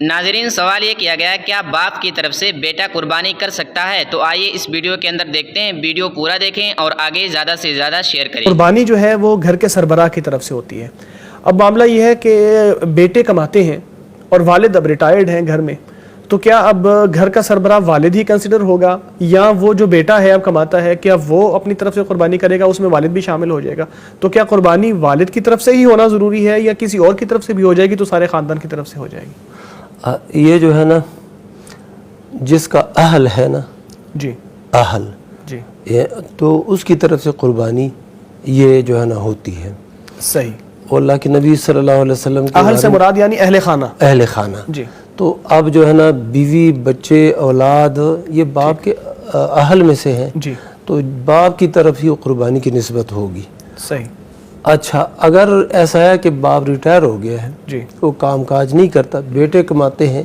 ناظرین، سوال یہ کیا گیا ہے کیا باپ کی طرف سے بیٹا قربانی کر سکتا ہے؟ تو آئیے اس ویڈیو کے اندر دیکھتے ہیں، ویڈیو پورا دیکھیں اور آگے زیادہ سے زیادہ شیئر کریں۔ قربانی جو ہے وہ گھر کے سربراہ کی طرف سے ہوتی ہے۔ اب معاملہ یہ ہے کہ بیٹے کماتے ہیں اور والد اب ریٹائرڈ ہیں گھر میں، تو کیا اب گھر کا سربراہ والد ہی کنسیڈر ہوگا یا وہ جو بیٹا ہے اب کماتا ہے کیا وہ اپنی طرف سے قربانی کرے گا، اس میں والد بھی شامل ہو جائے گا؟ تو کیا قربانی والد کی طرف سے ہی ہونا ضروری ہے یا کسی اور کی طرف سے بھی ہو جائے گی تو سارے خاندان کی طرف سے ہو جائے گی؟ یہ جو ہے نا جس کا اہل ہے نا، جی اہل جی، تو اس کی طرف سے قربانی یہ جو ہے نا ہوتی ہے۔ صحیح۔ اور اللہ کے نبی صلی اللہ علیہ وسلم کے اہل سے مراد یعنی اہل خانہ؟ اہل خانہ۔ جی۔ تو اب جو ہے نا بیوی، بچے، اولاد یہ باپ کے اہل میں سے ہیں، جی، تو باپ کی طرف ہی قربانی کی نسبت ہوگی۔ صحیح۔ اچھا، اگر ایسا ہے کہ باپ ریٹائر ہو گیا ہے، جی، وہ کام کاج نہیں کرتا، بیٹے کماتے ہیں،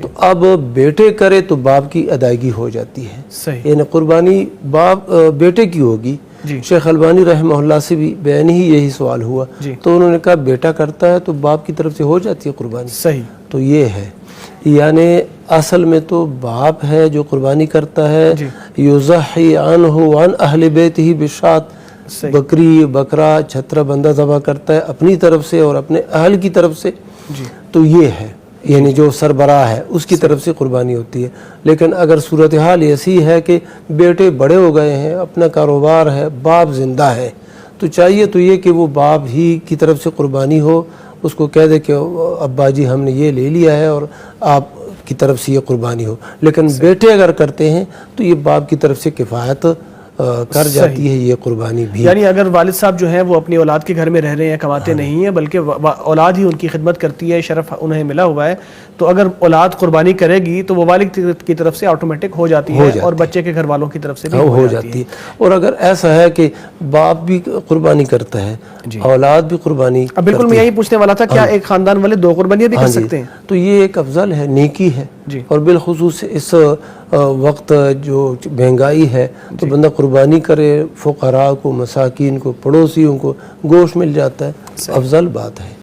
تو اب بیٹے کرے تو باپ کی ادائیگی ہو جاتی ہے، صحیح۔ یعنی قربانی باپ بیٹے کی ہوگی۔ جی، شیخ البانی رحمہ اللہ سے بھی بیان ہی یہی سوال ہوا، جی، تو انہوں نے کہا بیٹا کرتا ہے تو باپ کی طرف سے ہو جاتی ہے قربانی۔ صحیح۔ تو یہ ہے، یعنی اصل میں تو باپ ہے جو قربانی کرتا ہے۔ جی، یضحی عنہ وعن اہل بیتہ بالشاۃ، صحیح۔ بکری، بکرا، چھترا بندہ ذبح کرتا ہے اپنی طرف سے اور اپنے اہل کی طرف سے۔ جی، تو یہ ہے، یعنی جو سربراہ ہے اس کی طرف سے قربانی ہوتی ہے۔ لیکن اگر صورتحال ایسی ہے کہ بیٹے بڑے ہو گئے ہیں، اپنا کاروبار ہے، باپ زندہ ہے، تو چاہیے تو یہ کہ وہ باپ ہی کی طرف سے قربانی ہو، اس کو کہہ دے کہ ابا جی ہم نے یہ لے لیا ہے اور آپ کی طرف سے یہ قربانی ہو۔ لیکن بیٹے اگر کرتے ہیں تو یہ باپ کی طرف سے کفایت کر جاتی ہے یہ قربانی بھی۔ یعنی اگر والد صاحب جو ہیں وہ اپنی اولاد کے گھر میں رہ رہے ہیں، کماتے نہیں ہیں بلکہ اولاد ہی ان کی خدمت کرتی ہے، شرف انہیں ملا ہوا ہے، تو اگر اولاد قربانی کرے گی تو وہ والد کی طرف سے آٹومیٹک ہو جاتی ہے اور بچے کے گھر والوں کی طرف سے بھی ہو جاتی ہے۔ اور اگر ایسا ہے کہ باپ بھی قربانی کرتا ہے، اولاد بھی قربانی، اب بالکل میں یہی پوچھنے والا تھا، کیا ایک خاندان والے دو قربانیاں بھی کر سکتے ہیں؟ تو یہ ایک افضل ہے، نیکی ہے۔ اور بالخصوص اس وقت جو مہنگائی ہے تو بندہ قربانی کرے، فقراء کو، مساکین کو، پڑوسیوں کو گوشت مل جاتا ہے، افضل بات ہے۔